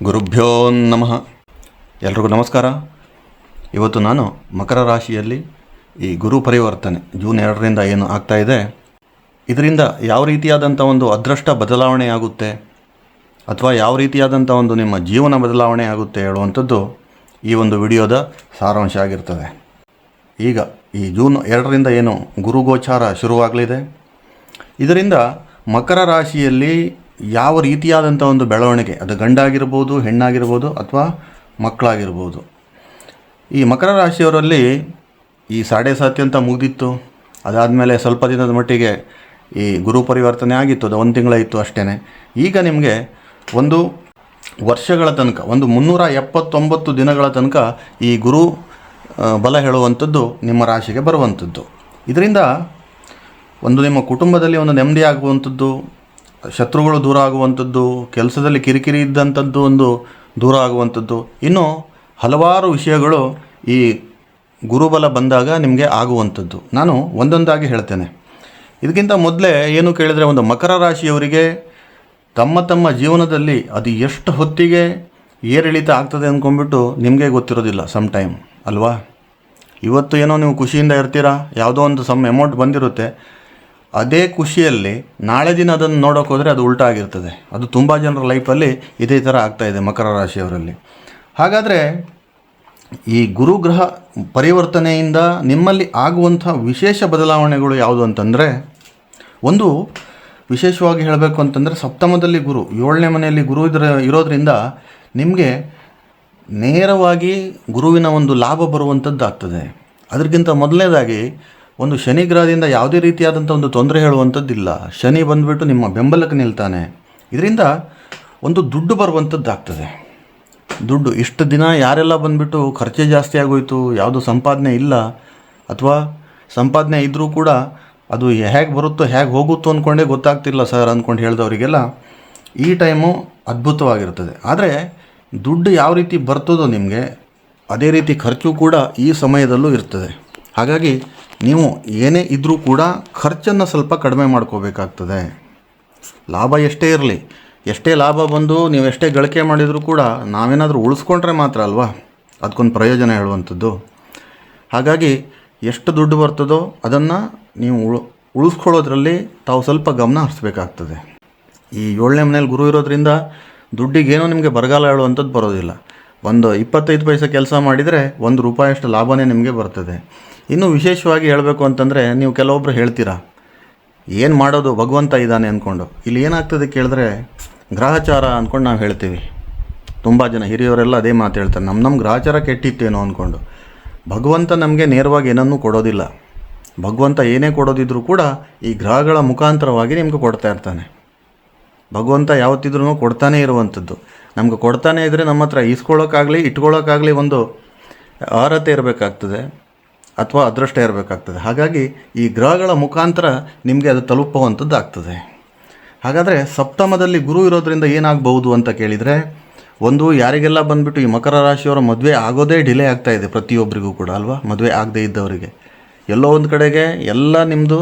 ಗುರುಭ್ಯೋ ನಮಃ. ಎಲ್ರಿಗೂ ನಮಸ್ಕಾರ. ಇವತ್ತು ನಾನು ಮಕರ ರಾಶಿಯಲ್ಲಿ ಈ ಗುರು ಪರಿವರ್ತನೆ ಜೂನ್ 2ರಿಂದ ಏನು ಆಗ್ತಾ ಇದೆ, ಇದರಿಂದ ಯಾವ ರೀತಿಯಾದಂಥ ಒಂದು ಅದೃಷ್ಟ ಬದಲಾವಣೆ ಆಗುತ್ತೆ ಅಥವಾ ಯಾವ ರೀತಿಯಾದಂಥ ಒಂದು ನಿಮ್ಮ ಜೀವನ ಬದಲಾವಣೆ ಆಗುತ್ತೆ ಹೇಳುವಂಥದ್ದು ಈ ಒಂದು ವಿಡಿಯೋದ ಸಾರಾಂಶ ಆಗಿರ್ತದೆ. ಈಗ ಈ ಜೂನ್ 2ರಿಂದ ಏನು ಗುರುಗೋಚಾರ ಶುರುವಾಗಲಿದೆ, ಇದರಿಂದ ಮಕರ ರಾಶಿಯಲ್ಲಿ ಯಾವ ರೀತಿಯಾದಂಥ ಒಂದು ಬೆಳವಣಿಗೆ, ಅದು ಗಂಡಾಗಿರ್ಬೋದು, ಹೆಣ್ಣಾಗಿರ್ಬೋದು ಅಥವಾ ಮಕ್ಕಳಾಗಿರ್ಬೋದು. ಈ ಮಕರ ರಾಶಿಯವರಲ್ಲಿ ಈ 7.5 ಅಂತ ಮುಗಿದಿತ್ತು. ಅದಾದಮೇಲೆ ಸ್ವಲ್ಪ ದಿನದ ಮಟ್ಟಿಗೆ ಈ ಗುರು ಪರಿವರ್ತನೆ ಆಗಿತ್ತು, ಅದು 1 ತಿಂಗಳಾಯಿತು ಅಷ್ಟೇ. ಈಗ ನಿಮಗೆ ಒಂದು ವರ್ಷಗಳ ತನಕ, ಒಂದು 379 ದಿನಗಳ ತನಕ ಈ ಗುರು ಬಲ ಹೇಳುವಂಥದ್ದು ನಿಮ್ಮ ರಾಶಿಗೆ ಬರುವಂಥದ್ದು. ಇದರಿಂದ ಒಂದು ನಿಮ್ಮ ಕುಟುಂಬದಲ್ಲಿ ಒಂದು ನೆಮ್ಮದಿ ಆಗುವಂಥದ್ದು, ಶತ್ರುಗಳು ದೂರ ಆಗುವಂಥದ್ದು, ಕೆಲಸದಲ್ಲಿ ಕಿರಿಕಿರಿ ಇದ್ದಂಥದ್ದು ಒಂದು ದೂರ ಆಗುವಂಥದ್ದು, ಇನ್ನೂ ಹಲವಾರು ವಿಷಯಗಳು ಈ ಗುರುಬಲ ಬಂದಾಗ ನಿಮಗೆ ಆಗುವಂಥದ್ದು. ನಾನು ಒಂದೊಂದಾಗಿ ಹೇಳ್ತೇನೆ. ಇದಕ್ಕಿಂತ ಮೊದಲೇ ಏನು ಕೇಳಿದರೆ, ಒಂದು ಮಕರ ರಾಶಿಯವರಿಗೆ ತಮ್ಮ ತಮ್ಮ ಜೀವನದಲ್ಲಿ ಅದು ಎಷ್ಟು ಹೊತ್ತಿಗೆ ಏರಿಳಿತ ಆಗ್ತದೆ ಅಂದ್ಕೊಂಡ್ಬಿಟ್ಟು ನಿಮಗೆ ಗೊತ್ತಿರೋದಿಲ್ಲ ಸಮ್ ಟೈಮ್ ಅಲ್ವಾ. ಇವತ್ತು ಏನೋ ನೀವು ಖುಷಿಯಿಂದ ಇರ್ತೀರಾ, ಯಾವುದೋ ಒಂದು ಅಮೌಂಟ್ ಬಂದಿರುತ್ತೆ, ಅದೇ ಖುಷಿಯಲ್ಲಿ ನಾಳೆ ದಿನ ಅದನ್ನು ನೋಡೋಕೆ ಹೋದರೆ ಅದು ಉಲ್ಟಾ ಆಗಿರ್ತದೆ. ಅದು ತುಂಬ ಜನರ ಲೈಫಲ್ಲಿ ಇದೇ ಥರ ಆಗ್ತಾಯಿದೆ ಮಕರ ರಾಶಿಯವರಲ್ಲಿ. ಹಾಗಾದರೆ ಈ ಗುರುಗ್ರಹ ಪರಿವರ್ತನೆಯಿಂದ ನಿಮ್ಮಲ್ಲಿ ಆಗುವಂಥ ವಿಶೇಷ ಬದಲಾವಣೆಗಳು ಯಾವುದು ಅಂತಂದರೆ, ಒಂದು ವಿಶೇಷವಾಗಿ ಹೇಳಬೇಕು ಅಂತಂದರೆ, ಸಪ್ತಮದಲ್ಲಿ ಗುರು, 7ನೇ ಮನೆಯಲ್ಲಿ ಗುರು ಇರೋದರಿಂದ ನಿಮಗೆ ನೇರವಾಗಿ ಗುರುವಿನ ಒಂದು ಲಾಭ ಬರುವಂಥದ್ದು ಆಗ್ತದೆ. ಅದಕ್ಕಿಂತ ಮೊದಲನೇದಾಗಿ ಒಂದು ಶನಿ ಗ್ರಹದಿಂದ ಯಾವುದೇ ರೀತಿಯಾದಂಥ ಒಂದು ತೊಂದರೆ ಹೇಳುವಂಥದ್ದಿಲ್ಲ. ಶನಿ ಬಂದುಬಿಟ್ಟು ನಿಮ್ಮ ಬೆಂಬಲಕ್ಕೆ ನಿಲ್ತಾನೆ. ಇದರಿಂದ ಒಂದು ದುಡ್ಡು ಬರುವಂಥದ್ದು ಆಗ್ತದೆ. ದುಡ್ಡು ಇಷ್ಟು ದಿನ ಯಾರೆಲ್ಲ ಬಂದುಬಿಟ್ಟು ಖರ್ಚೆ ಜಾಸ್ತಿ ಆಗೋಯ್ತು, ಯಾವುದು ಸಂಪಾದನೆ ಇಲ್ಲ, ಅಥವಾ ಸಂಪಾದನೆ ಇದ್ದರೂ ಕೂಡ ಅದು ಹೇಗೆ ಬರುತ್ತೋ ಹೇಗೆ ಹೋಗುತ್ತೋ ಅಂದ್ಕೊಂಡೇ ಗೊತ್ತಾಗ್ತಿಲ್ಲ ಸರ್ ಅಂದ್ಕೊಂಡು ಹೇಳಿದವರಿಗೆಲ್ಲ ಈ ಟೈಮು ಅದ್ಭುತವಾಗಿರ್ತದೆ. ಆದರೆ ದುಡ್ಡು ಯಾವ ರೀತಿ ಬರ್ತದೋ ನಿಮಗೆ, ಅದೇ ರೀತಿ ಖರ್ಚು ಕೂಡ ಈ ಸಮಯದಲ್ಲೂ ಇರ್ತದೆ. ಹಾಗಾಗಿ ನೀವು ಏನೇ ಇದ್ದರೂ ಕೂಡ ಖರ್ಚನ್ನು ಸ್ವಲ್ಪ ಕಡಿಮೆ ಮಾಡ್ಕೋಬೇಕಾಗ್ತದೆ. ಲಾಭ ಎಷ್ಟೇ ಇರಲಿ, ಎಷ್ಟೇ ಲಾಭ ಬಂದು ನೀವು ಎಷ್ಟೇ ಗಳಿಕೆ ಮಾಡಿದರೂ ಕೂಡ ನಾವೇನಾದರೂ ಉಳಿಸ್ಕೊಂಡ್ರೆ ಮಾತ್ರ ಅಲ್ವಾ ಅದಕ್ಕೊಂದು ಪ್ರಯೋಜನ ಹೇಳುವಂಥದ್ದು. ಹಾಗಾಗಿ ಎಷ್ಟು ದುಡ್ಡು ಬರ್ತದೋ ಅದನ್ನು ನೀವು ಉಳಿಸ್ಕೊಳ್ಳೋದ್ರಲ್ಲಿ ತಾವು ಸ್ವಲ್ಪ ಗಮನ ಹರಿಸ್ಬೇಕಾಗ್ತದೆ. ಈ 7ನೇ ಮನೇಲಿ ಗುರು ಇರೋದ್ರಿಂದ ದುಡ್ಡಿಗೇನೋ ನಿಮಗೆ ಬರಗಾಲ ಹೇಳುವಂಥದ್ದು ಬರೋದಿಲ್ಲ. ಒಂದು 25 ಪೈಸೆ ಕೆಲಸ ಮಾಡಿದರೆ ₹1 ಅಷ್ಟು ಲಾಭವೇ ನಿಮಗೆ ಬರ್ತದೆ. ಇನ್ನು ವಿಶೇಷವಾಗಿ ಹೇಳಬೇಕು ಅಂತಂದರೆ, ನೀವು ಕೆಲವೊಬ್ಬರು ಹೇಳ್ತೀರಾ ಏನು ಮಾಡೋದು, ಭಗವಂತ ಇದ್ದಾನೆ ಅಂದ್ಕೊಂಡು. ಇಲ್ಲಿ ಏನಾಗ್ತದೆ ಕೇಳಿದ್ರೆ, ಗ್ರಹಚಾರ ಅಂದ್ಕೊಂಡು ನಾವು ಹೇಳ್ತೀವಿ. ತುಂಬ ಜನ ಹಿರಿಯವರೆಲ್ಲ ಅದೇ ಮಾತು ಹೇಳ್ತಾರೆ, ನಮ್ಮ ಗ್ರಹಚಾರ ಕೆಟ್ಟಿತ್ತೇನೋ ಅಂದ್ಕೊಂಡು. ಭಗವಂತ ನಮಗೆ ನೇರವಾಗಿ ಏನನ್ನೂ ಕೊಡೋದಿಲ್ಲ. ಭಗವಂತ ಏನೇ ಕೊಡೋದಿದ್ರೂ ಕೂಡ ಈ ಗ್ರಹಗಳ ಮುಖಾಂತರವಾಗಿ ನಿಮಗೆ ಕೊಡ್ತಾ ಇರ್ತಾನೆ. ಭಗವಂತ ಯಾವತ್ತಿದ್ರೂ ಕೊಡ್ತಾನೇ ಇರುವಂಥದ್ದು. ನಮ್ಗೆ ಕೊಡ್ತಾನೆ ಇದ್ದರೆ ನಮ್ಮ ಹತ್ರ ಈಸ್ಕೊಳ್ಳೋಕ್ಕಾಗಲಿ ಇಟ್ಕೊಳ್ಳೋಕ್ಕಾಗಲಿ ಒಂದು ಅರ್ಹತೆ ಇರಬೇಕಾಗ್ತದೆ ಅಥವಾ ಅದೃಷ್ಟ ಇರಬೇಕಾಗ್ತದೆ. ಹಾಗಾಗಿ ಈ ಗ್ರಹಗಳ ಮುಖಾಂತರ ನಿಮಗೆ ಅದು ತಲುಪುವಂಥದ್ದು ಆಗ್ತದೆ. ಹಾಗಾದರೆ ಸಪ್ತಮದಲ್ಲಿ ಗುರು ಇರೋದ್ರಿಂದ ಏನಾಗಬಹುದು ಅಂತ ಕೇಳಿದರೆ, ಒಂದು ಯಾರಿಗೆಲ್ಲ ಬಂದುಬಿಟ್ಟು ಈ ಮಕರ ರಾಶಿಯವರ ಮದುವೆ ಆಗೋದೇ ಡಿಲೇ ಆಗ್ತಾಯಿದೆ ಪ್ರತಿಯೊಬ್ಬರಿಗೂ ಕೂಡ ಅಲ್ವಾ. ಮದುವೆ ಆಗದೇ ಇದ್ದವರಿಗೆ ಎಲ್ಲೋ ಒಂದು ಕಡೆಗೆ ಎಲ್ಲ ನಿಮ್ಮದು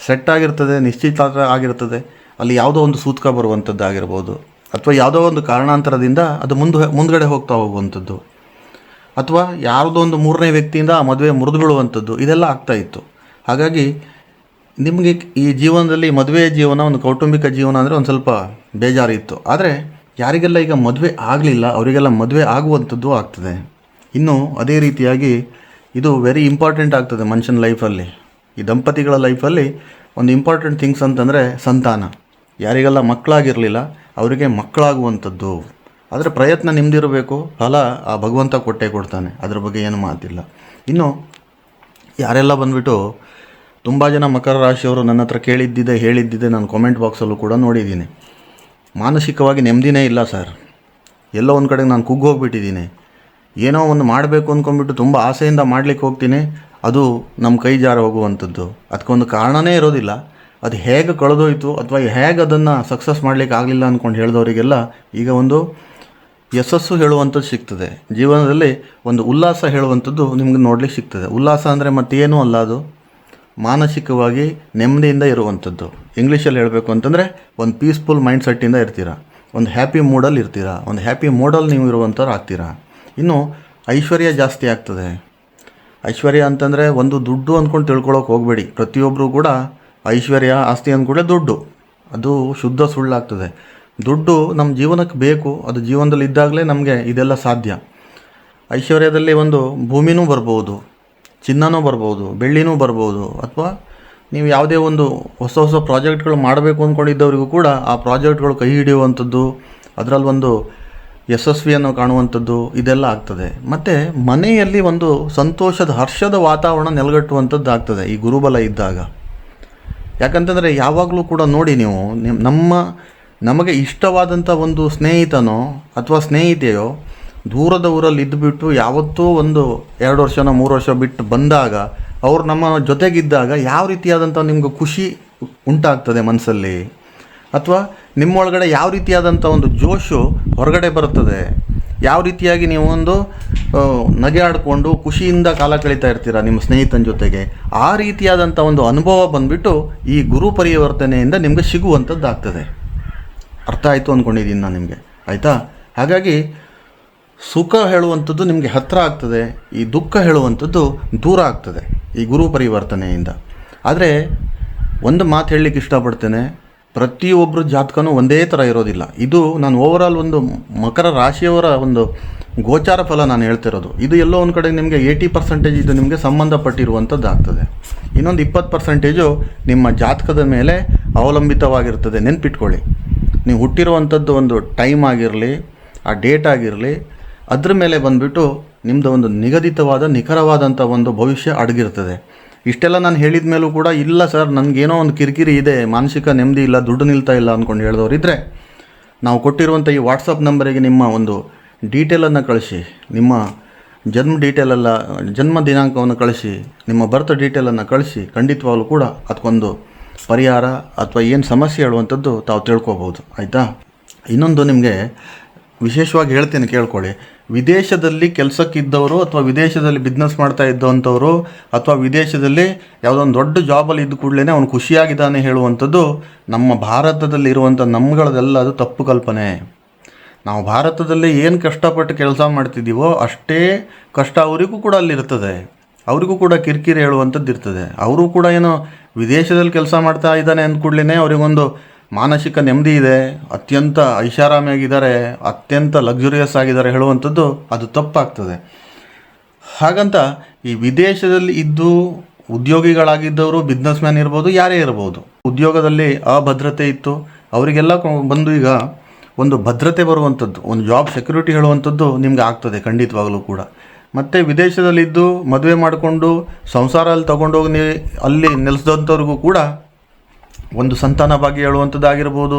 ಸೆಟ್ ಆಗಿರ್ತದೆ, ನಿಶ್ಚಿತಾರ್ಥ ಆಗಿರ್ತದೆ, ಅಲ್ಲಿ ಯಾವುದೋ ಒಂದು ಸೂತಕ ಬರುವಂಥದ್ದು ಆಗಿರ್ಬೋದು, ಅಥವಾ ಯಾವುದೋ ಒಂದು ಕಾರಣಾಂತರದಿಂದ ಅದು ಮುಂದ್ಗಡೆ ಹೋಗ್ತಾ ಹೋಗುವಂಥದ್ದು, ಅಥವಾ ಯಾವುದೋ ಒಂದು 3ನೇ ವ್ಯಕ್ತಿಯಿಂದ ಆ ಮದುವೆ ಮುರಿದು ಬೀಳುವಂಥದ್ದು, ಇದೆಲ್ಲ ಆಗ್ತಾಯಿತ್ತು. ಹಾಗಾಗಿ ನಿಮಗೆ ಈ ಜೀವನದಲ್ಲಿ ಮದುವೆ ಜೀವನ, ಒಂದು ಕೌಟುಂಬಿಕ ಜೀವನ ಅಂದರೆ ಒಂದು ಸ್ವಲ್ಪ ಬೇಜಾರಿತ್ತು. ಆದರೆ ಯಾರಿಗೆಲ್ಲ ಈಗ ಮದುವೆ ಆಗಲಿಲ್ಲ ಅವರಿಗೆಲ್ಲ ಮದುವೆ ಆಗುವಂಥದ್ದು ಆಗ್ತದೆ. ಇನ್ನು ಅದೇ ರೀತಿಯಾಗಿ ಇದು ವೆರಿ ಇಂಪಾರ್ಟೆಂಟ್ ಆಗ್ತದೆ ಮನುಷ್ಯನ ಲೈಫಲ್ಲಿ. ಈ ದಂಪತಿಗಳ ಲೈಫಲ್ಲಿ ಒಂದು ಇಂಪಾರ್ಟೆಂಟ್ ಥಿಂಗ್ಸ್ ಅಂತಂದರೆ ಸಂತಾನ. ಯಾರಿಗೆಲ್ಲ ಮಕ್ಕಳಾಗಿರಲಿಲ್ಲ ಅವರಿಗೆ ಮಕ್ಕಳಾಗುವಂಥದ್ದು. ಆದರೆ ಪ್ರಯತ್ನ ನಿಮ್ಮದಿರಬೇಕು, ಫಲ ಆ ಭಗವಂತ ಕೊಟ್ಟೇ ಕೊಡ್ತಾನೆ, ಅದ್ರ ಬಗ್ಗೆ ಏನು ಮಾತಿಲ್ಲ. ಇನ್ನು ಯಾರೆಲ್ಲ ಬಂದುಬಿಟ್ಟು ತುಂಬ ಜನ ಮಕರ ರಾಶಿಯವರು ನನ್ನ ಹತ್ರ ಹೇಳಿದ್ದಿದೆ ನಾನು ಕಾಮೆಂಟ್ ಬಾಕ್ಸಲ್ಲೂ ಕೂಡ ನೋಡಿದ್ದೀನಿ. ಮಾನಸಿಕವಾಗಿ ನೆಮ್ಮದಿನೇ ಇಲ್ಲ ಸರ್, ಎಲ್ಲೋ ಒಂದು ಕಡೆಗೆ ನಾನು ಕುಗ್ಗೋಗ್ಬಿಟ್ಟಿದ್ದೀನಿ, ಏನೋ ಒಂದು ಮಾಡಬೇಕು ಅಂದ್ಕೊಂಡ್ಬಿಟ್ಟು ತುಂಬ ಆಸೆಯಿಂದ ಮಾಡಲಿಕ್ಕೆ ಹೋಗ್ತೀನಿ, ಅದು ನಮ್ಮ ಕೈ ಜಾರಿ ಹೋಗುವಂಥದ್ದು, ಅದಕ್ಕೊಂದು ಕಾರಣನೇ ಇರೋದಿಲ್ಲ. ಅದು ಹೇಗೆ ಕಳೆದೋಯ್ತು ಅಥವಾ ಹೇಗೆ ಅದನ್ನು ಸಕ್ಸಸ್ ಮಾಡಲಿಕ್ಕೆ ಆಗಲಿಲ್ಲ ಅಂದ್ಕೊಂಡು ಹೇಳಿದವರಿಗೆಲ್ಲ ಈಗ ಒಂದು ಯಶಸ್ಸು ಹೇಳುವಂಥದ್ದು ಸಿಗ್ತದೆ. ಜೀವನದಲ್ಲಿ ಒಂದು ಉಲ್ಲಾಸ ಹೇಳುವಂಥದ್ದು ನಿಮ್ಗೆ ನೋಡಲಿಕ್ಕೆ ಸಿಗ್ತದೆ. ಉಲ್ಲಾಸ ಅಂದರೆ ಮತ್ತೇನೂ ಅಲ್ಲ, ಅದು ಮಾನಸಿಕವಾಗಿ ನೆಮ್ಮದಿಯಿಂದ ಇರುವಂಥದ್ದು. ಇಂಗ್ಲೀಷಲ್ಲಿ ಹೇಳಬೇಕು ಅಂತಂದರೆ ಒಂದು ಪೀಸ್ಫುಲ್ ಮೈಂಡ್ ಸೆಟ್ಟಿಂದ ಇರ್ತೀರ. ಒಂದು ಹ್ಯಾಪಿ ಮೂಡಲ್ಲಿ ಇರ್ತೀರಾ, ಒಂದು ಹ್ಯಾಪಿ ಮೂಡಲ್ಲಿ ನೀವು ಇರುವಂಥವ್ರು ಆಗ್ತೀರಾ. ಇನ್ನು ಐಶ್ವರ್ಯ ಜಾಸ್ತಿ ಆಗ್ತದೆ. ಐಶ್ವರ್ಯ ಅಂತಂದರೆ ಒಂದು ದುಡ್ಡು ಅಂದ್ಕೊಂಡು ತಿಳ್ಕೊಳಕ್ಕೆ ಹೋಗಬೇಡಿ. ಪ್ರತಿಯೊಬ್ಬರು ಕೂಡ ಐಶ್ವರ್ಯ ಆಸ್ತಿ ಅಂದ್ಕೂಡಲೇ ದುಡ್ಡು, ಅದು ಶುದ್ಧ ಸುಳ್ಳಾಗ್ತದೆ. ದುಡ್ಡು ನಮ್ಮ ಜೀವನಕ್ಕೆ ಬೇಕು, ಅದು ಜೀವನದಲ್ಲಿ ಇದ್ದಾಗಲೇ ನಮಗೆ ಇದೆಲ್ಲ ಸಾಧ್ಯ. ಐಶ್ವರ್ಯದಲ್ಲಿ ಒಂದು ಭೂಮಿನೂ ಬರ್ಬೋದು, ಚಿನ್ನನೂ ಬರ್ಬೋದು, ಬೆಳ್ಳಿನೂ ಬರ್ಬೋದು, ಅಥವಾ ನೀವು ಯಾವುದೇ ಒಂದು ಹೊಸ ಹೊಸ ಪ್ರಾಜೆಕ್ಟ್ಗಳು ಮಾಡಬೇಕು ಅಂದ್ಕೊಂಡಿದ್ದವರಿಗೂ ಕೂಡ ಆ ಪ್ರಾಜೆಕ್ಟ್ಗಳು ಕೈ ಹಿಡಿಯುವಂಥದ್ದು, ಅದರಲ್ಲಿ ಒಂದು ಯಶಸ್ವಿಯನ್ನು ಕಾಣುವಂಥದ್ದು ಇದೆಲ್ಲ ಆಗ್ತದೆ. ಮತ್ತು ಮನೆಯಲ್ಲಿ ಒಂದು ಸಂತೋಷದ ಹರ್ಷದ ವಾತಾವರಣ ನೆಲೆಗಟ್ಟುವಂಥದ್ದು ಆಗ್ತದೆ ಈ ಗುರುಬಲ ಇದ್ದಾಗ. ಯಾಕಂತಂದರೆ ಯಾವಾಗಲೂ ಕೂಡ ನೋಡಿ ನೀವು ನಮಗೆ ಇಷ್ಟವಾದಂಥ ಒಂದು ಸ್ನೇಹಿತನೋ ಅಥವಾ ಸ್ನೇಹಿತೆಯೋ ದೂರದ ಊರಲ್ಲಿ ಇದ್ದುಬಿಟ್ಟು ಯಾವತ್ತೂ ಒಂದು 2 ವರ್ಷನೋ 3 ವರ್ಷ ಬಿಟ್ಟು ಬಂದಾಗ ಅವ್ರು ನಮ್ಮ ಜೊತೆಗಿದ್ದಾಗ ಯಾವ ರೀತಿಯಾದಂಥ ನಿಮ್ಗೆ ಖುಷಿ ಉಂಟಾಗ್ತದೆ ಮನಸ್ಸಲ್ಲಿ, ಅಥವಾ ನಿಮ್ಮೊಳಗಡೆ ಯಾವ ರೀತಿಯಾದಂಥ ಒಂದು ಜೋಶು ಹೊರಗಡೆ ಬರುತ್ತದೆ, ಯಾವ ರೀತಿಯಾಗಿ ನೀವು ಒಂದು ನಗೆ ಆಡಿಕೊಂಡು ಖುಷಿಯಿಂದ ಕಾಲ ಕಳೀತಾ ಇರ್ತೀರ ನಿಮ್ಮ ಸ್ನೇಹಿತನ ಜೊತೆಗೆ, ಆ ರೀತಿಯಾದಂಥ ಒಂದು ಅನುಭವ ಬಂದುಬಿಟ್ಟು ಈ ಗುರು ಪರಿವರ್ತನೆಯಿಂದ ನಿಮಗೆ ಸಿಗುವಂಥದ್ದಾಗ್ತದೆ. ಅರ್ಥ ಆಯಿತು ಅಂದ್ಕೊಂಡಿದ್ದೀನಿ ನಾನು ನಿಮಗೆ, ಆಯಿತಾ? ಹಾಗಾಗಿ ಸುಖ ಹೇಳುವಂಥದ್ದು ನಿಮಗೆ ಹತ್ತಿರ ಆಗ್ತದೆ, ಈ ದುಃಖ ಹೇಳುವಂಥದ್ದು ದೂರ ಆಗ್ತದೆ ಈ ಗುರು ಪರಿವರ್ತನೆಯಿಂದ. ಆದರೆ ಒಂದು ಮಾತು ಹೇಳಲಿಕ್ಕೆ ಇಷ್ಟಪಡ್ತೇನೆ, ಪ್ರತಿಯೊಬ್ಬರ ಜಾತಕನೂ ಒಂದೇ ಥರ ಇರೋದಿಲ್ಲ. ಇದು ನಾನು ಓವರಾಲ್ ಒಂದು ಮಕರ ರಾಶಿಯವರ ಒಂದು ಗೋಚಾರ ಫಲ ನಾನು ಹೇಳ್ತಿರೋದು. ಇದು ಎಲ್ಲೋ ಒಂದು ಕಡೆ ನಿಮಗೆ 80% ಇದು ನಿಮಗೆ ಸಂಬಂಧಪಟ್ಟಿರುವಂಥದ್ದು ಆಗ್ತದೆ. ಇನ್ನೊಂದು 20% ನಿಮ್ಮ ಜಾತಕದ ಮೇಲೆ ಅವಲಂಬಿತವಾಗಿರ್ತದೆ. ನೆನ್ಪಿಟ್ಕೊಳ್ಳಿ, ನೀವು ಹುಟ್ಟಿರುವಂಥದ್ದು ಒಂದು ಟೈಮ್ ಆಗಿರಲಿ, ಆ ಡೇಟ್ ಆಗಿರಲಿ, ಅದ್ರ ಮೇಲೆ ಬಂದುಬಿಟ್ಟು ನಿಮ್ಮದು ಒಂದು ನಿಗದಿತವಾದ ನಿಖರವಾದಂಥ ಒಂದು ಭವಿಷ್ಯ ಅಡಗಿರ್ತದೆ. ಇಷ್ಟೆಲ್ಲ ನಾನು ಹೇಳಿದ ಮೇಲೂ ಕೂಡ ಇಲ್ಲ ಸರ್ ನನಗೇನೋ ಒಂದು ಕಿರಿಕಿರಿ ಇದೆ, ಮಾನಸಿಕ ನೆಮ್ಮದಿ ಇಲ್ಲ, ದುಡ್ಡು ನಿಲ್ತಾ ಇಲ್ಲ ಅಂದ್ಕೊಂಡು ಹೇಳಿದವರಿದ್ದರೆ ನಾವು ಕೊಟ್ಟಿರುವಂಥ ಈ ವಾಟ್ಸಪ್ ನಂಬರಿಗೆ ನಿಮ್ಮ ಒಂದು ಡೀಟೇಲನ್ನು ಕಳಿಸಿ, ನಿಮ್ಮ ಜನ್ಮ ದಿನಾಂಕವನ್ನು ಕಳಿಸಿ, ನಿಮ್ಮ ಬರ್ತ್ ಡೀಟೇಲನ್ನು ಕಳಿಸಿ, ಖಂಡಿತವಾಗ್ಲೂ ಕೂಡ ಅದಕ್ಕೊಂದು ಪರಿಹಾರ ಅಥವಾ ಏನು ಸಮಸ್ಯೆ ಹೇಳುವಂಥದ್ದು ತಾವು ತಿಳ್ಕೊಬೋದು, ಆಯಿತಾ? ಇನ್ನೊಂದು ನಿಮಗೆ ವಿಶೇಷವಾಗಿ ಹೇಳ್ತೇನೆ, ಕೇಳ್ಕೊಳ್ಳಿ. ವಿದೇಶದಲ್ಲಿ ಕೆಲಸಕ್ಕಿದ್ದವರು ಅಥವಾ ವಿದೇಶದಲ್ಲಿ ಬಿಸ್ನೆಸ್ ಮಾಡ್ತಾ ಇದ್ದಂಥವರು ಅಥವಾ ವಿದೇಶದಲ್ಲಿ ಯಾವುದೋ ಒಂದು ದೊಡ್ಡ ಜಾಬಲ್ಲಿ ಇದ್ದ ಕೂಡಲೇ ಅವನು ಖುಷಿಯಾಗಿದ್ದಾನೆ ಹೇಳುವಂಥದ್ದು ನಮ್ಮ ಭಾರತದಲ್ಲಿ ಇರುವಂಥ ನಮ್ಗಳದೆಲ್ಲ ಅದು ತಪ್ಪು ಕಲ್ಪನೆ. ನಾವು ಭಾರತದಲ್ಲಿ ಏನು ಕಷ್ಟಪಟ್ಟು ಕೆಲಸ ಮಾಡ್ತಿದ್ದೀವೋ ಅಷ್ಟೇ ಕಷ್ಟ ಅವರಿಗೂ ಕೂಡ ಅಲ್ಲಿರ್ತದೆ. ಅವರಿಗೂ ಕೂಡ ಕಿರಿಕಿರಿ ಹೇಳುವಂಥದ್ದು ಇರ್ತದೆ. ಅವರು ಕೂಡ ಏನೋ ವಿದೇಶದಲ್ಲಿ ಕೆಲಸ ಮಾಡ್ತಾ ಇದ್ದಾನೆ ಅಂದ ಕೂಡಲೇ ಅವರಿಗೊಂದು ಮಾನಸಿಕ ನೆಮ್ಮದಿ ಇದೆ, ಅತ್ಯಂತ ಐಷಾರಾಮಿಯಾಗಿದ್ದಾರೆ, ಅತ್ಯಂತ ಲಕ್ಸುರಿಯಸ್ ಆಗಿದ್ದಾರೆ ಹೇಳುವಂಥದ್ದು ಅದು ತಪ್ಪಾಗ್ತದೆ. ಹಾಗಂತ ಈ ವಿದೇಶದಲ್ಲಿ ಇದ್ದು ಉದ್ಯೋಗಿಗಳಾಗಿದ್ದವರು, ಬಿಸ್ನೆಸ್ ಮ್ಯಾನ್ ಇರ್ಬೋದು, ಯಾರೇ ಇರ್ಬೋದು, ಉದ್ಯೋಗದಲ್ಲಿ ಅಭದ್ರತೆ ಇತ್ತು ಅವರಿಗೆಲ್ಲ ಬಂದು ಈಗ ಒಂದು ಭದ್ರತೆ ಬರುವಂಥದ್ದು, ಒಂದು ಜಾಬ್ ಸೆಕ್ಯೂರಿಟಿ ಹೇಳುವಂಥದ್ದು ನಿಮ್ಗೆ ಆಗ್ತದೆ ಖಂಡಿತವಾಗಲೂ ಕೂಡ. ಮತ್ತು ವಿದೇಶದಲ್ಲಿದ್ದು ಮದುವೆ ಮಾಡಿಕೊಂಡು ಸಂಸಾರಲ್ಲಿ ತೊಗೊಂಡೋಗಿ ಅಲ್ಲಿ ನೆಲೆಸಿದಂಥವ್ರಿಗೂ ಕೂಡ ಒಂದು ಸಂತಾನ ಭಾಗ್ಯ ಹೇಳುವಂಥದ್ದಾಗಿರ್ಬೋದು,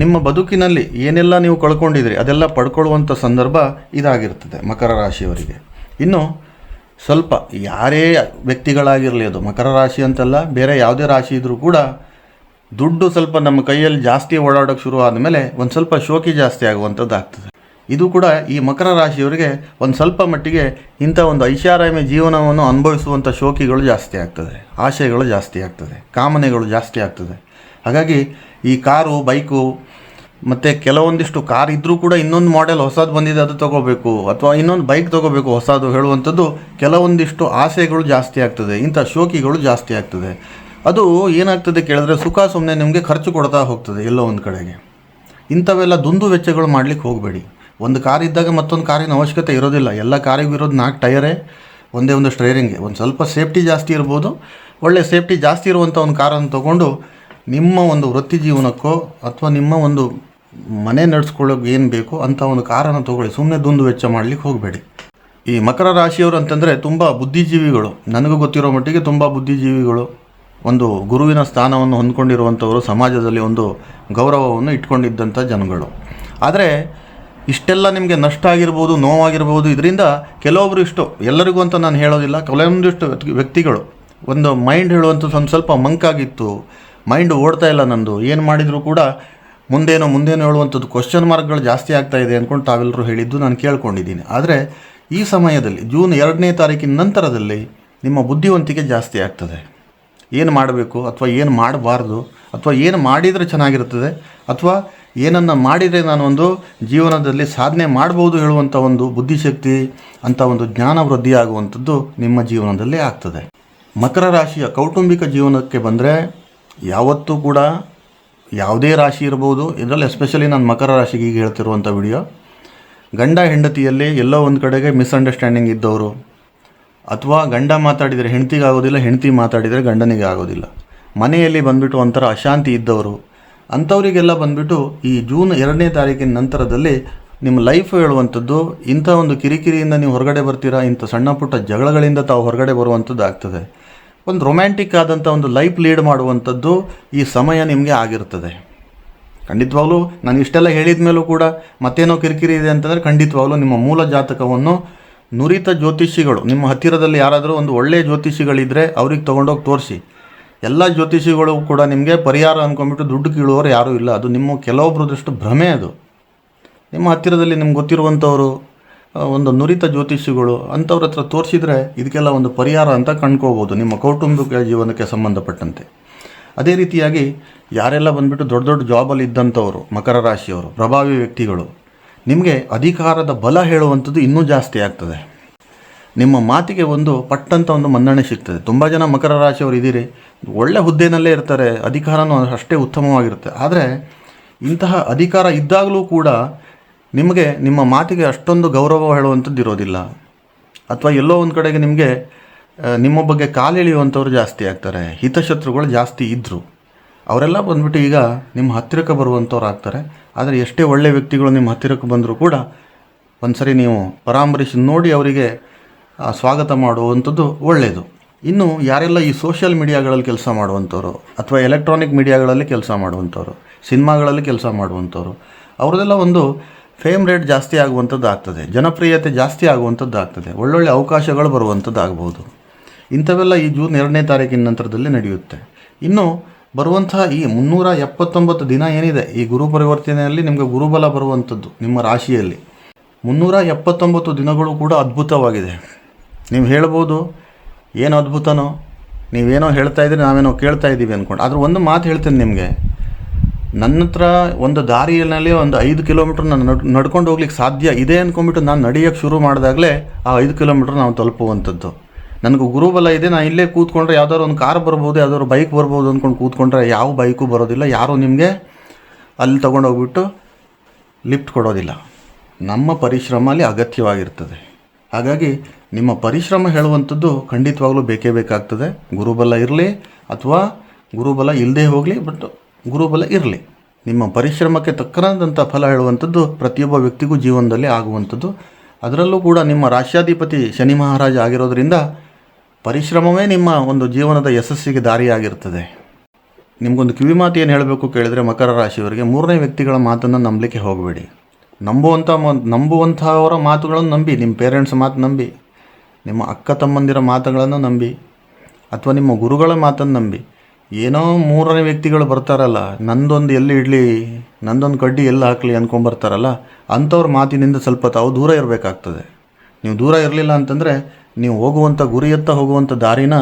ನಿಮ್ಮ ಬದುಕಿನಲ್ಲಿ ಏನೆಲ್ಲ ನೀವು ಕಳ್ಕೊಂಡಿದ್ರಿ ಅದೆಲ್ಲ ಪಡ್ಕೊಳ್ಳುವಂಥ ಸಂದರ್ಭ ಇದಾಗಿರ್ತದೆ ಮಕರ ರಾಶಿಯವರಿಗೆ. ಇನ್ನು ಸ್ವಲ್ಪ ಯಾರೇ ವ್ಯಕ್ತಿಗಳಾಗಿರಲಿ, ಅದು ಮಕರ ರಾಶಿ ಅಂತಲ್ಲ, ಬೇರೆ ಯಾವುದೇ ರಾಶಿ ಇದ್ದರೂ ಕೂಡ ದುಡ್ಡು ಸ್ವಲ್ಪ ನಮ್ಮ ಕೈಯಲ್ಲಿ ಜಾಸ್ತಿ ಓಡಾಡೋಕ್ಕೆ ಶುರು ಆದಮೇಲೆ ಒಂದು ಸ್ವಲ್ಪ ಶೋಕಿ ಜಾಸ್ತಿ ಆಗುವಂಥದ್ದು ಆಗ್ತದೆ. ಇದು ಕೂಡ ಈ ಮಕರ ರಾಶಿಯವರಿಗೆ ಒಂದು ಸ್ವಲ್ಪ ಮಟ್ಟಿಗೆ ಇಂಥ ಒಂದು ಐಷಾರಾಮಿ ಜೀವನವನ್ನು ಅನುಭವಿಸುವಂಥ ಶೋಕಿಗಳು ಜಾಸ್ತಿ ಆಗ್ತದೆ, ಆಶಯಗಳು ಜಾಸ್ತಿ ಆಗ್ತದೆ, ಕಾಮನೆಗಳು ಜಾಸ್ತಿ ಆಗ್ತದೆ. ಹಾಗಾಗಿ ಈ ಕಾರು, ಬೈಕು ಮತ್ತು ಕೆಲವೊಂದಿಷ್ಟು ಕಾರ್ ಇದ್ದರೂ ಕೂಡ ಇನ್ನೊಂದು ಮಾಡೆಲ್ ಹೊಸದು ಬಂದಿದೆ ಅದು ತೊಗೋಬೇಕು, ಅಥವಾ ಇನ್ನೊಂದು ಬೈಕ್ ತೊಗೋಬೇಕು ಹೊಸದು ಹೇಳುವಂಥದ್ದು ಕೆಲವೊಂದಿಷ್ಟು ಆಸೆಗಳು ಜಾಸ್ತಿ ಆಗ್ತದೆ, ಇಂಥ ಶೋಕಿಗಳು ಜಾಸ್ತಿ ಆಗ್ತದೆ. ಅದು ಏನಾಗ್ತದೆ ಕೇಳಿದ್ರೆ ಸುಖ ಸುಮ್ಮನೆ ನಿಮಗೆ ಖರ್ಚು ಕೊಡ್ತಾ ಹೋಗ್ತದೆ ಎಲ್ಲೋ ಒಂದು ಕಡೆಗೆ. ಇಂಥವೆಲ್ಲ ದುಂದು ವೆಚ್ಚಗಳು ಮಾಡಲಿಕ್ಕೆ ಹೋಗಬೇಡಿ. ಒಂದು ಕಾರ್ ಇದ್ದಾಗ ಮತ್ತೊಂದು ಕಾರಿನ ಅವಶ್ಯಕತೆ ಇರೋದಿಲ್ಲ. ಎಲ್ಲ ಕಾರಿಗೂ ಇರೋದು 4 ಟಯರೇ, ಒಂದೇ ಒಂದು ಸ್ಟೈರಿಂಗ್ಗೆ. ಒಂದು ಸ್ವಲ್ಪ ಸೇಫ್ಟಿ ಜಾಸ್ತಿ ಇರ್ಬೋದು, ಒಳ್ಳೆ ಸೇಫ್ಟಿ ಜಾಸ್ತಿ ಇರುವಂಥ ಒಂದು ಕಾರನ್ನು ತೊಗೊಂಡು ನಿಮ್ಮ ಒಂದು ವೃತ್ತಿ ಜೀವನಕ್ಕೋ ಅಥವಾ ನಿಮ್ಮ ಒಂದು ಮನೆ ನಡೆಸ್ಕೊಳ್ಳೋಕೆ ಏನು ಬೇಕೋ ಅಂಥ ಒಂದು ಕಾರನ್ನು ತೊಗೊಳ್ಳಿ. ಸುಮ್ಮನೆ ದುಂದು ವೆಚ್ಚ ಮಾಡಲಿಕ್ಕೆ ಹೋಗಬೇಡಿ. ಈ ಮಕರ ರಾಶಿಯವರು ಅಂತಂದರೆ ತುಂಬ ಬುದ್ಧಿಜೀವಿಗಳು, ನನಗೂ ಗೊತ್ತಿರೋ ಮಟ್ಟಿಗೆ ತುಂಬ ಬುದ್ಧಿಜೀವಿಗಳು, ಒಂದು ಗುರುವಿನ ಸ್ಥಾನವನ್ನು ಹೊಂದ್ಕೊಂಡಿರುವಂಥವರು, ಸಮಾಜದಲ್ಲಿ ಒಂದು ಗೌರವವನ್ನು ಇಟ್ಕೊಂಡಿದ್ದಂಥ ಜನಗಳು. ಆದರೆ ಇಷ್ಟೆಲ್ಲ ನಿಮಗೆ ನಷ್ಟ ಆಗಿರ್ಬೋದು, ನೋವಾಗಿರ್ಬೋದು, ಇದರಿಂದ ಕೆಲವೊಬ್ಬರು ಇಷ್ಟು, ಎಲ್ಲರಿಗೂ ಅಂತ ನಾನು ಹೇಳೋದಿಲ್ಲ, ಕೆಲವೊಂದಿಷ್ಟು ವ್ಯಕ್ತಿಗಳು ಒಂದು ಮೈಂಡ್ ಹೇಳುವಂಥದ್ದು ಒಂದು ಸ್ವಲ್ಪ ಮಂಕಾಗಿತ್ತು, ಮೈಂಡ್ ಓಡ್ತಾ ಇಲ್ಲ ನಂದು, ಏನು ಮಾಡಿದರೂ ಕೂಡ ಮುಂದೇನೋ ಹೇಳುವಂಥದ್ದು ಕ್ವಶ್ಚನ್ ಮಾರ್ಕ್ಗಳು ಜಾಸ್ತಿ ಆಗ್ತಾ ಇದೆ ಅಂದ್ಕೊಂಡು ತಾವೆಲ್ಲರೂ ಹೇಳಿದ್ದು ನಾನು ಕೇಳ್ಕೊಂಡಿದ್ದೀನಿ. ಆದರೆ ಈ ಸಮಯದಲ್ಲಿ ಜೂನ್ 2ನೇ ತಾರೀಕಿನ ನಂತರದಲ್ಲಿ ನಿಮ್ಮ ಬುದ್ಧಿವಂತಿಕೆ ಜಾಸ್ತಿ ಆಗ್ತದೆ. ಏನು ಮಾಡಬೇಕು ಅಥವಾ ಏನು ಮಾಡಬಾರ್ದು, ಅಥವಾ ಏನು ಮಾಡಿದರೆ ಚೆನ್ನಾಗಿರ್ತದೆ, ಅಥವಾ ಏನನ್ನು ಮಾಡಿದರೆ ನಾನೊಂದು ಜೀವನದಲ್ಲಿ ಸಾಧನೆ ಮಾಡ್ಬೋದು ಹೇಳುವಂಥ ಒಂದು ಬುದ್ಧಿಶಕ್ತಿ ಅಂಥ ಒಂದು ಜ್ಞಾನ ವೃದ್ಧಿಯಾಗುವಂಥದ್ದು ನಿಮ್ಮ ಜೀವನದಲ್ಲಿ ಆಗ್ತದೆ. ಮಕರ ರಾಶಿಯ ಕೌಟುಂಬಿಕ ಜೀವನಕ್ಕೆ ಬಂದರೆ ಯಾವತ್ತೂ ಕೂಡ ಯಾವುದೇ ರಾಶಿ ಇರ್ಬೋದು, ಇದರಲ್ಲಿ ಎಸ್ಪೆಷಲಿ ನಾನು ಮಕರ ರಾಶಿಗೆ ಈಗ ಹೇಳ್ತಿರುವಂಥ ವಿಡಿಯೋ, ಗಂಡ ಹೆಂಡತಿಯಲ್ಲಿ ಎಲ್ಲೋ ಒಂದು ಕಡೆಗೆ ಮಿಸ್ಅಂಡರ್ಸ್ಟ್ಯಾಂಡಿಂಗ್ ಇದ್ದವರು, ಅಥವಾ ಗಂಡ ಮಾತಾಡಿದರೆ ಹೆಂಡತಿಗೆ ಆಗೋದಿಲ್ಲ, ಹೆಂಡತಿ ಮಾತಾಡಿದರೆ ಗಂಡನಿಗೆ ಆಗೋದಿಲ್ಲ, ಮನೆಯಲ್ಲಿ ಬಂದುಬಿಟ್ಟು ಒಂಥರ ಅಶಾಂತಿ ಇದ್ದವರು, ಅಂಥವರಿಗೆಲ್ಲ ಬಂದುಬಿಟ್ಟು ಈ ಜೂನ್ 2ನೇ ತಾರೀಕಿನ ನಂತರದಲ್ಲಿ ನಿಮ್ಮ ಲೈಫ್ ಹೇಳುವಂಥದ್ದು ಇಂಥ ಒಂದು ಕಿರಿಕಿರಿಯಿಂದ ನೀವು ಹೊರಗಡೆ ಬರ್ತೀರಾ, ಇಂಥ ಸಣ್ಣ ಪುಟ್ಟ ಜಗಳಗಳಿಂದ ತಾವು ಹೊರಗಡೆ ಬರುವಂಥದ್ದು ಆಗ್ತದೆ. ಒಂದು ರೊಮ್ಯಾಂಟಿಕ್ ಆದಂಥ ಒಂದು ಲೈಫ್ ಲೀಡ್ ಮಾಡುವಂಥದ್ದು ಈ ಸಮಯ ನಿಮಗೆ ಆಗಿರ್ತದೆ. ಖಂಡಿತವಾಗ್ಲೂ ನಾನು ಇಷ್ಟೆಲ್ಲ ಹೇಳಿದ ಮೇಲೂ ಕೂಡ ಮತ್ತೇನೋ ಕಿರಿಕಿರಿ ಇದೆ ಅಂತಂದರೆ ಖಂಡಿತವಾಗ್ಲೂ ನಿಮ್ಮ ಮೂಲ ಜಾತಕವನ್ನು ನುರಿತ ಜ್ಯೋತಿಷಿಗಳು, ನಿಮ್ಮ ಹತ್ತಿರದಲ್ಲಿ ಯಾರಾದರೂ ಒಂದು ಒಳ್ಳೆಯ ಜ್ಯೋತಿಷಿಗಳಿದ್ದರೆ ಅವ್ರಿಗೆ ತೊಗೊಂಡೋಗಿ ತೋರಿಸಿ. ಎಲ್ಲ ಜ್ಯೋತಿಷಿಗಳು ಕೂಡ ನಿಮಗೆ ಪರಿಹಾರ ಅಂದ್ಕೊಂಡ್ಬಿಟ್ಟು ದುಡ್ಡು ಕೀಳುವವರು ಯಾರೂ ಇಲ್ಲ. ಅದು ನಿಮ್ಮ ಕೆಲವೊಬ್ಬರದಷ್ಟು ಭ್ರಮೆ. ಅದು ನಿಮ್ಮ ಹತ್ತಿರದಲ್ಲಿ ನಿಮ್ಗೆ ಗೊತ್ತಿರುವಂಥವರು ಒಂದು ನುರಿತ ಜ್ಯೋತಿಷಿಗಳು ಅಂಥವ್ರ ಹತ್ರ ತೋರಿಸಿದರೆ ಇದಕ್ಕೆಲ್ಲ ಒಂದು ಪರಿಹಾರ ಅಂತ ಕಂಡ್ಕೋಬೋದು ನಿಮ್ಮ ಕೌಟುಂಬಿಕ ಜೀವನಕ್ಕೆ ಸಂಬಂಧಪಟ್ಟಂತೆ. ಅದೇ ರೀತಿಯಾಗಿ ಯಾರೆಲ್ಲ ಬಂದುಬಿಟ್ಟು ದೊಡ್ಡ ದೊಡ್ಡ ಜಾಬಲ್ಲಿ ಇದ್ದಂಥವರು ಮಕರ ರಾಶಿಯವರು, ಪ್ರಭಾವಿ ವ್ಯಕ್ತಿಗಳು, ನಿಮಗೆ ಅಧಿಕಾರದ ಬಲ ಹೇಳುವಂಥದ್ದು ಇನ್ನೂ ಜಾಸ್ತಿ ಆಗ್ತದೆ. ನಿಮ್ಮ ಮಾತಿಗೆ ಒಂದು ಪಟ್ಟಂಥ ಒಂದು ಮನ್ನಣೆ ಸಿಗ್ತದೆ. ತುಂಬ ಜನ ಮಕರ ರಾಶಿಯವರು ಇದ್ದೀರಿ, ಒಳ್ಳೆ ಹುದ್ದೆನಲ್ಲೇ ಇರ್ತಾರೆ, ಅಧಿಕಾರನೂ ಅಷ್ಟೇ ಉತ್ತಮವಾಗಿರುತ್ತೆ. ಆದರೆ ಇಂತಹ ಅಧಿಕಾರ ಇದ್ದಾಗಲೂ ಕೂಡ ನಿಮಗೆ ನಿಮ್ಮ ಮಾತಿಗೆ ಅಷ್ಟೊಂದು ಗೌರವ ಹೇಳುವಂಥದ್ದು ಇರೋದಿಲ್ಲ, ಅಥವಾ ಎಲ್ಲೋ ಒಂದು ಕಡೆಗೆ ನಿಮಗೆ ನಿಮ್ಮ ಬಗ್ಗೆ ಕಾಲೆಳೆಯುವಂಥವ್ರು ಜಾಸ್ತಿ ಆಗ್ತಾರೆ. ಹಿತಶತ್ರುಗಳು ಜಾಸ್ತಿ ಇದ್ದರು, ಅವರೆಲ್ಲ ಬಂದುಬಿಟ್ಟು ಈಗ ನಿಮ್ಮ ಹತ್ತಿರಕ್ಕೆ ಬರುವಂಥವ್ರು ಆಗ್ತಾರೆ. ಆದರೆ ಎಷ್ಟೇ ಒಳ್ಳೆಯ ವ್ಯಕ್ತಿಗಳು ನಿಮ್ಮ ಹತ್ತಿರಕ್ಕೆ ಬಂದರೂ ಕೂಡ ಒಂದು ಸರಿ ನೀವು ಪರಾಮರ್ಶೆ ನೋಡಿ ಅವರಿಗೆ ಸ್ವಾಗತ ಮಾಡುವಂಥದ್ದು ಒಳ್ಳೆಯದು. ಇನ್ನು ಯಾರೆಲ್ಲ ಈ ಸೋಷಿಯಲ್ ಮೀಡಿಯಾಗಳಲ್ಲಿ ಕೆಲಸ ಮಾಡುವಂಥವ್ರು, ಅಥವಾ ಎಲೆಕ್ಟ್ರಾನಿಕ್ ಮೀಡಿಯಾಗಳಲ್ಲಿ ಕೆಲಸ ಮಾಡುವಂಥವ್ರು, ಸಿನಿಮಾಗಳಲ್ಲಿ ಕೆಲಸ ಮಾಡುವಂಥವ್ರು, ಅವ್ರದ್ದೆಲ್ಲ ಒಂದು ಫೇಮ್ ರೇಟ್ ಜಾಸ್ತಿ ಆಗುವಂಥದ್ದು ಆಗ್ತದೆ, ಜನಪ್ರಿಯತೆ ಜಾಸ್ತಿ ಆಗುವಂಥದ್ದು ಆಗ್ತದೆ, ಒಳ್ಳೊಳ್ಳೆ ಅವಕಾಶಗಳು ಬರುವಂಥದ್ದು ಆಗ್ಬೋದು. ಇಂಥವೆಲ್ಲ ಈ ಜೂನ್ 2ನೇ ತಾರೀಕಿನ ನಂತರದಲ್ಲಿ ನಡೆಯುತ್ತೆ. ಇನ್ನು ಬರುವಂತಹ ಈ 379 ದಿನ ಏನಿದೆ ಈ ಗುರು ಪರಿವರ್ತನೆಯಲ್ಲಿ ನಿಮಗೆ ಗುರುಬಲ ಬರುವಂಥದ್ದು ನಿಮ್ಮ ರಾಶಿಯಲ್ಲಿ 379 ದಿನಗಳು ಕೂಡ ಅದ್ಭುತವಾಗಿದೆ. ನೀವು ಹೇಳ್ಬೋದು ಏನು ಅದ್ಭುತನೋ, ನೀವೇನೋ ಹೇಳ್ತಾ ಇದ್ದೀರಿ, ನಾವೇನೋ ಕೇಳ್ತಾ ಇದ್ದೀವಿ ಅಂದ್ಕೊಂಡು. ಆದರೂ ಒಂದು ಮಾತು ಹೇಳ್ತೇನೆ ನಿಮಗೆ, ನನ್ನ ಹತ್ರ ಒಂದು ದಾರಿಯಲ್ಲಿ ಒಂದು 5 ಕಿಲೋಮೀಟ್ರ್ ನಾನು ನಡ್ಕೊಂಡು ಹೋಗ್ಲಿಕ್ಕೆ ಸಾಧ್ಯ ಇದೆ ಅಂದ್ಕೊಂಡ್ಬಿಟ್ಟು ನಾನು ನಡೆಯೋಕ್ಕೆ ಶುರು ಮಾಡಿದಾಗಲೇ ಆ 5 ಕಿಲೋಮೀಟ್ರ್ ನಾವು ತಲುಪುವಂಥದ್ದು. ನನಗೆ ಗುರುಬಲ ಇದೆ, ನಾನು ಇಲ್ಲೇ ಕೂತ್ಕೊಂಡ್ರೆ ಯಾವ್ದಾದ್ರು ಒಂದು ಕಾರ್ ಬರ್ಬೋದು, ಯಾವ್ದಾದ್ರು ಬೈಕ್ ಬರ್ಬೋದು ಅಂದ್ಕೊಂಡು ಕೂತ್ಕೊಂಡ್ರೆ ಯಾವ ಬೈಕು ಬರೋದಿಲ್ಲ, ಯಾರೂ ನಿಮಗೆ ಅಲ್ಲಿ ತೊಗೊಂಡೋಗ್ಬಿಟ್ಟು ಲಿಫ್ಟ್ ಕೊಡೋದಿಲ್ಲ. ನಮ್ಮ ಪರಿಶ್ರಮ ಅಲ್ಲಿ ಅಗತ್ಯವಾಗಿರ್ತದೆ. ಹಾಗಾಗಿ ನಿಮ್ಮ ಪರಿಶ್ರಮ ಹೇಳುವಂಥದ್ದು ಖಂಡಿತವಾಗ್ಲೂ ಬೇಕೇ ಬೇಕಾಗ್ತದೆ. ಗುರುಬಲ ಇರಲಿ ಅಥವಾ ಗುರುಬಲ ಇಲ್ಲದೆ ಹೋಗಲಿ, ಬಟ್ ಗುರುಬಲ ಇರಲಿ, ನಿಮ್ಮ ಪರಿಶ್ರಮಕ್ಕೆ ತಕ್ಕನಾದಂಥ ಫಲ ಹೇಳುವಂಥದ್ದು ಪ್ರತಿಯೊಬ್ಬ ವ್ಯಕ್ತಿಗೂ ಜೀವನದಲ್ಲಿ ಆಗುವಂಥದ್ದು. ಅದರಲ್ಲೂ ಕೂಡ ನಿಮ್ಮ ರಾಶ್ಯಾಧಿಪತಿ ಶನಿ ಮಹಾರಾಜ ಆಗಿರೋದ್ರಿಂದ ಪರಿಶ್ರಮವೇ ನಿಮ್ಮ ಒಂದು ಜೀವನದ ಯಶಸ್ಸಿಗೆ ದಾರಿಯಾಗಿರ್ತದೆ. ನಿಮಗೊಂದು ಕಿವಿ ಮಾತು ಏನು ಹೇಳಬೇಕು ಕೇಳಿದರೆ, ಮಕರ ರಾಶಿಯವರಿಗೆ 3ನೇ ವ್ಯಕ್ತಿಗಳ ಮಾತನ್ನು ನಂಬಲಿಕ್ಕೆ ಹೋಗಬೇಡಿ. ನಂಬುವಂಥವರ ಮಾತುಗಳನ್ನು ನಂಬಿ, ನಿಮ್ಮ ಪೇರೆಂಟ್ಸ್ ಮಾತು ನಂಬಿ, ನಿಮ್ಮ ಅಕ್ಕ ತಮ್ಮಂದಿರ ಮಾತುಗಳನ್ನು ನಂಬಿ, ಅಥವಾ ನಿಮ್ಮ ಗುರುಗಳ ಮಾತನ್ನು ನಂಬಿ. ಏನೋ 3ನೇ ವ್ಯಕ್ತಿಗಳು ಬರ್ತಾರಲ್ಲ, ನಂದೊಂದು ಎಲ್ಲಿ ಇಡಲಿ, ನಂದೊಂದು ಕಡ್ಡಿ ಎಲ್ಲಿ ಹಾಕಲಿ ಅಂದ್ಕೊಂಬರ್ತಾರಲ್ಲ, ಅಂಥವ್ರ ಮಾತಿನಿಂದ ಸ್ವಲ್ಪ ತಾವು ದೂರ ಇರಬೇಕಾಗ್ತದೆ. ನೀವು ದೂರ ಇರಲಿಲ್ಲ ಅಂತಂದರೆ ನೀವು ಹೋಗುವಂಥ ಗುರಿಯತ್ತ ಹೋಗುವಂಥ ದಾರಿನ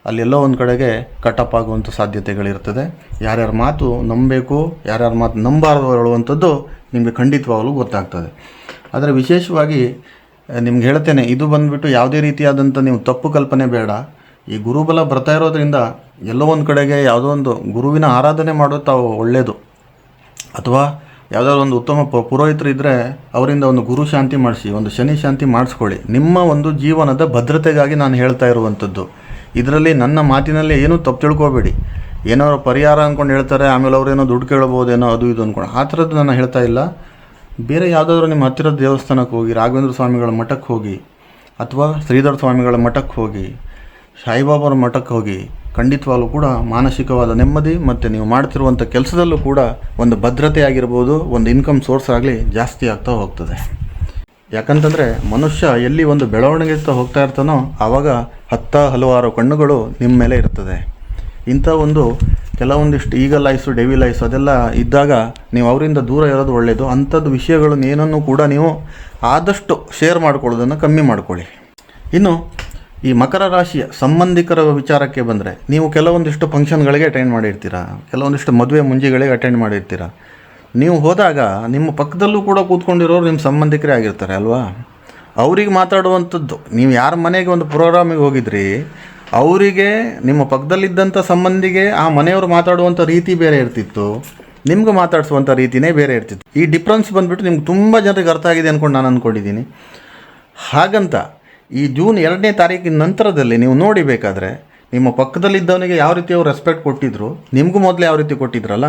ಅಲ್ಲೆಲ್ಲೋ ಒಂದು ಕಡೆಗೆ ಕಟಪ್ ಆಗುವಂಥ ಸಾಧ್ಯತೆಗಳಿರ್ತದೆ. ಯಾರ್ಯಾರ ಮಾತು ನಂಬಬೇಕು, ಯಾರ್ಯಾರ ಮಾತು ನಂಬಾರ್ದು ಹೇಳುವಂಥದ್ದು ನಿಮಗೆ ಖಂಡಿತವಾಗಲೂ ಗೊತ್ತಾಗ್ತದೆ. ಆದರೆ ವಿಶೇಷವಾಗಿ ನಿಮ್ಗೆ ಹೇಳ್ತೇನೆ, ಇದು ಬಂದುಬಿಟ್ಟು ಯಾವುದೇ ರೀತಿಯಾದಂಥ ನೀವು ತಪ್ಪು ಕಲ್ಪನೆ ಬೇಡ. ಈ ಗುರುಬಲ ಬರ್ತಾ ಇರೋದ್ರಿಂದ ಎಲ್ಲೋ ಒಂದು ಕಡೆಗೆ ಯಾವುದೋ ಒಂದು ಗುರುವಿನ ಆರಾಧನೆ ಮಾಡೋದು ತಾವು ಒಳ್ಳೆಯದು, ಅಥವಾ ಯಾವುದಾದ್ರು ಒಂದು ಉತ್ತಮ ಪುರೋಹಿತರು ಇದ್ದರೆ ಅವರಿಂದ ಒಂದು ಗುರು ಶಾಂತಿ ಮಾಡಿಸಿ, ಒಂದು ಶನಿ ಶಾಂತಿ ಮಾಡಿಸ್ಕೊಳ್ಳಿ. ನಿಮ್ಮ ಒಂದು ಜೀವನದ ಭದ್ರತೆಗಾಗಿ ನಾನು ಹೇಳ್ತಾ ಇರುವಂಥದ್ದು. ಇದರಲ್ಲಿ ನನ್ನ ಮಾತಿನಲ್ಲಿ ಏನೂ ತಪ್ಪು ತಿಳ್ಕೊಬೇಡಿ. ಏನೋ ಪರಿಹಾರ ಅಂದ್ಕೊಂಡು ಹೇಳ್ತಾರೆ, ಆಮೇಲೆ ಅವರೇನೋ ದುಡ್ಡು ಕೇಳ್ಬೋದೇನೋ ಅದು ಇದು ಅಂದ್ಕೊಂಡು, ಆ ಥರದ್ದು ನಾನು ಹೇಳ್ತಾ ಇಲ್ಲ. ಬೇರೆ ಯಾವುದಾದ್ರೂ ನಿಮ್ಮ ಹತ್ತಿರದ ದೇವಸ್ಥಾನಕ್ಕೆ ಹೋಗಿ, ರಾಘವೇಂದ್ರ ಸ್ವಾಮಿಗಳ ಮಠಕ್ಕೆ ಹೋಗಿ, ಅಥವಾ ಶ್ರೀಧರ ಸ್ವಾಮಿಗಳ ಮಠಕ್ಕೆ ಹೋಗಿ, ಸಾಯಿಬಾಬಾರ ಮಠಕ್ಕೆ ಹೋಗಿ, ಖಂಡಿತವಾಗ್ಲೂ ಕೂಡ ಮಾನಸಿಕವಾದ ನೆಮ್ಮದಿ ಮತ್ತು ನೀವು ಮಾಡ್ತಿರುವಂಥ ಕೆಲಸದಲ್ಲೂ ಕೂಡ ಒಂದು ಭದ್ರತೆ ಆಗಿರ್ಬೋದು, ಒಂದು ಇನ್ಕಮ್ ಸೋರ್ಸ್ ಆಗಲಿ ಜಾಸ್ತಿ ಆಗ್ತಾ ಹೋಗ್ತದೆ. ಯಾಕಂತಂದರೆ ಮನುಷ್ಯ ಎಲ್ಲಿ ಒಂದು ಬೆಳವಣಿಗೆ ಹೋಗ್ತಾ ಇರ್ತಾನೋ ಆವಾಗ ಹಲವಾರು ಕಣ್ಣುಗಳು ನಿಮ್ಮ ಮೇಲೆ ಇರ್ತದೆ. ಇಂಥ ಒಂದು ಕೆಲವೊಂದಿಷ್ಟು ಈಗಲ್ ಐಸು, ಡೆವಿಲ್ ಐಸು ಅದೆಲ್ಲ ಇದ್ದಾಗ ನೀವು ಅವರಿಂದ ದೂರ ಇರೋದು ಒಳ್ಳೆಯದು. ಅಂಥದ್ದು ವಿಷಯಗಳನ್ನು ಏನನ್ನು ಕೂಡ ನೀವು ಆದಷ್ಟು ಶೇರ್ ಮಾಡ್ಕೊಳ್ಳೋದನ್ನು ಕಮ್ಮಿ ಮಾಡ್ಕೊಳ್ಳಿ. ಇನ್ನು ಈ ಮಕರ ರಾಶಿಯ ಸಂಬಂಧಿಕರ ವಿಚಾರಕ್ಕೆ ಬಂದರೆ, ನೀವು ಕೆಲವೊಂದಿಷ್ಟು ಫಂಕ್ಷನ್ಗಳಿಗೆ ಅಟೆಂಡ್ ಮಾಡಿರ್ತೀರ, ಕೆಲವೊಂದಿಷ್ಟು ಮದುವೆ ಮುಂಜಿಗಳಿಗೆ ಅಟೆಂಡ್ ಮಾಡಿರ್ತೀರ. ನೀವು ಹೋದಾಗ ನಿಮ್ಮ ಪಕ್ಕದಲ್ಲೂ ಕೂಡ ಕೂತ್ಕೊಂಡಿರೋರು ನಿಮ್ಮ ಸಂಬಂಧಿಕರೇ ಆಗಿರ್ತಾರೆ ಅಲ್ವಾ. ಅವ್ರಿಗೆ ಮಾತಾಡುವಂಥದ್ದು, ನೀವು ಯಾರ ಮನೆಗೆ ಒಂದು ಪ್ರೋಗ್ರಾಮಿಗೆ ಹೋಗಿದ್ರಿ, ಅವರಿಗೆ ನಿಮ್ಮ ಪಕ್ಕದಲ್ಲಿದ್ದಂಥ ಸಂಬಂಧಿಗೆ ಆ ಮನೆಯವರು ಮಾತಾಡುವಂಥ ರೀತಿ ಬೇರೆ ಇರ್ತಿತ್ತು, ನಿಮ್ಗೆ ಮಾತಾಡಿಸುವಂಥ ರೀತಿಯೇ ಬೇರೆ ಇರ್ತಿತ್ತು. ಈ ಡಿಫ್ರೆನ್ಸ್ ಬಂದುಬಿಟ್ಟು ನಿಮ್ಗೆ ತುಂಬ ಜನರಿಗೆ ಅರ್ಥ ಆಗಿದೆ ಅಂದ್ಕೊಂಡು ನಾನು ಅಂದ್ಕೊಂಡಿದ್ದೀನಿ. ಹಾಗಂತ ಈ ಜೂನ್ 2ನೇ ತಾರೀಕಿನ ನಂತರದಲ್ಲಿ ನೀವು ನೋಡಿಬೇಕಾದ್ರೆ ನಿಮ್ಮ ಪಕ್ಕದಲ್ಲಿದ್ದವನಿಗೆ ಯಾವ ರೀತಿ ಅವ್ರು ರೆಸ್ಪೆಕ್ಟ್ ಕೊಟ್ಟಿದ್ರು, ನಿಮಗೂ ಮೊದಲು ಯಾವ ರೀತಿ ಕೊಟ್ಟಿದ್ರಲ್ಲ,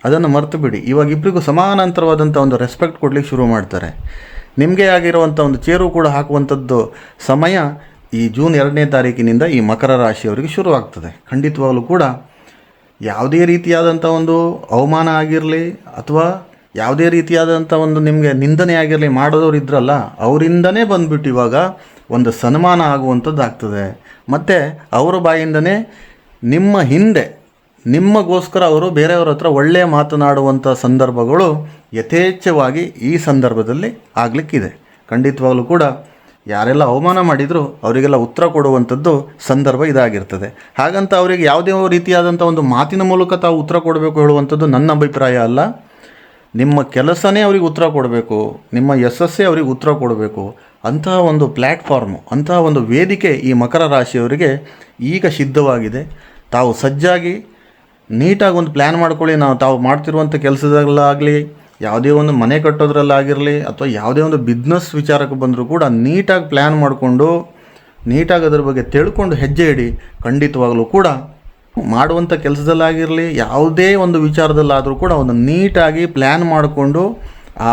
ಅದನ್ನು ಮರೆತು ಬಿಡಿ. ಇವಾಗ ಇಬ್ಬರಿಗೂ ಸಮಾನಾಂತರವಾದಂಥ ಒಂದು ರೆಸ್ಪೆಕ್ಟ್ ಕೊಡಲಿಕ್ಕೆ ಶುರು ಮಾಡ್ತಾರೆ. ನಿಮಗೆ ಆಗಿರುವಂಥ ಒಂದು ಚೇರು ಕೂಡ ಹಾಕುವಂಥದ್ದು ಸಮಯ ಈ ಜೂನ್ 2ನೇ ತಾರೀಕಿನಿಂದ ಈ ಮಕರ ರಾಶಿಯವರಿಗೆ ಶುರುವಾಗ್ತದೆ. ಖಂಡಿತವಾಗಲೂ ಕೂಡ ಯಾವುದೇ ರೀತಿಯಾದಂಥ ಒಂದು ಅವಮಾನ ಆಗಿರಲಿ ಅಥವಾ ಯಾವುದೇ ರೀತಿಯಾದಂಥ ಒಂದು ನಿಮಗೆ ನಿಂದನೆ ಆಗಿರಲಿ ಮಾಡೋದವ್ರು ಇದ್ರಲ್ಲ, ಅವರಿಂದನೇ ಬಂದುಬಿಟ್ಟು ಇವಾಗ ಒಂದು ಸನ್ಮಾನ ಆಗುವಂಥದ್ದು ಆಗ್ತದೆ. ಮತ್ತು ಅವರ ಬಾಯಿಂದನೇ ನಿಮ್ಮ ಹಿಂದೆ ನಿಮಗೋಸ್ಕರ ಅವರು ಬೇರೆಯವ್ರ ಹತ್ರ ಒಳ್ಳೆಯ ಮಾತನಾಡುವಂಥ ಸಂದರ್ಭಗಳು ಯಥೇಚ್ಛವಾಗಿ ಈ ಸಂದರ್ಭದಲ್ಲಿ ಆಗಲಿಕ್ಕಿದೆ. ಖಂಡಿತವಾಗಲೂ ಕೂಡ ಯಾರೆಲ್ಲ ಅವಮಾನ ಮಾಡಿದರೂ ಅವರಿಗೆಲ್ಲ ಉತ್ತರ ಕೊಡುವಂಥದ್ದು ಸಂದರ್ಭ ಇದಾಗಿರ್ತದೆ. ಹಾಗಂತ ಅವರಿಗೆ ಯಾವುದೇ ರೀತಿಯಾದಂಥ ಒಂದು ಮಾತಿನ ಮೂಲಕ ತಾವು ಉತ್ತರ ಕೊಡಬೇಕು ಹೇಳುವಂಥದ್ದು ನನ್ನ ಅಭಿಪ್ರಾಯ ಅಲ್ಲ. ನಿಮ್ಮ ಕೆಲಸನೇ ಅವ್ರಿಗೆ ಉತ್ತರ ಕೊಡಬೇಕು, ನಿಮ್ಮ ಯಶಸ್ಸೇ ಅವ್ರಿಗೆ ಉತ್ತರ ಕೊಡಬೇಕು. ಅಂತಹ ಒಂದು ಪ್ಲ್ಯಾಟ್ಫಾರ್ಮು, ಅಂತಹ ಒಂದು ವೇದಿಕೆ ಈ ಮಕರ ರಾಶಿಯವರಿಗೆ ಈಗ ಸಿದ್ಧವಾಗಿದೆ. ತಾವು ಸಜ್ಜಾಗಿ ನೀಟಾಗಿ ಒಂದು ಪ್ಲ್ಯಾನ್ ಮಾಡ್ಕೊಳ್ಳಿ. ತಾವು ಮಾಡ್ತಿರುವಂಥ ಕೆಲಸದಲ್ಲಾಗಲಿ, ಯಾವುದೇ ಒಂದು ಮನೆ ಕಟ್ಟೋದ್ರಲ್ಲಾಗಿರಲಿ ಅಥವಾ ಯಾವುದೇ ಒಂದು ಬಿಸ್ನೆಸ್ ವಿಚಾರಕ್ಕೆ ಬಂದರೂ ಕೂಡ ನೀಟಾಗಿ ಪ್ಲ್ಯಾನ್ ಮಾಡಿಕೊಂಡು ನೀಟಾಗಿ ಅದರ ಬಗ್ಗೆ ತಿಳ್ಕೊಂಡು ಹೆಜ್ಜೆ ಇಡಿ. ಖಂಡಿತವಾಗಲೂ ಕೂಡ ಮಾಡುವಂಥ ಕೆಲಸದಲ್ಲಾಗಿರಲಿ, ಯಾವುದೇ ಒಂದು ವಿಚಾರದಲ್ಲಾದರೂ ಕೂಡ ಒಂದು ನೀಟಾಗಿ ಪ್ಲ್ಯಾನ್ ಮಾಡಿಕೊಂಡು ಆ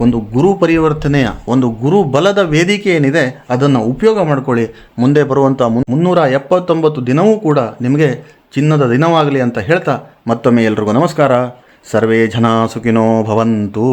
ಒಂದು ಗುರು ಪರಿವರ್ತನೆಯ ಒಂದು ಗುರು ಬಲದ ವೇದಿಕೆ ಏನಿದೆ ಅದನ್ನು ಉಪಯೋಗ ಮಾಡ್ಕೊಳ್ಳಿ. ಮುಂದೆ ಬರುವಂಥ 379 ದಿನವೂ ಕೂಡ ನಿಮಗೆ ಚಿನ್ನದ ದಿನವಾಗಲಿ ಅಂತ ಹೇಳ್ತಾ ಮತ್ತೊಮ್ಮೆ ಎಲ್ರಿಗೂ ನಮಸ್ಕಾರ. ಸರ್ವೇ ಜನ ಸುಖಿನೋ ಭವಂತು.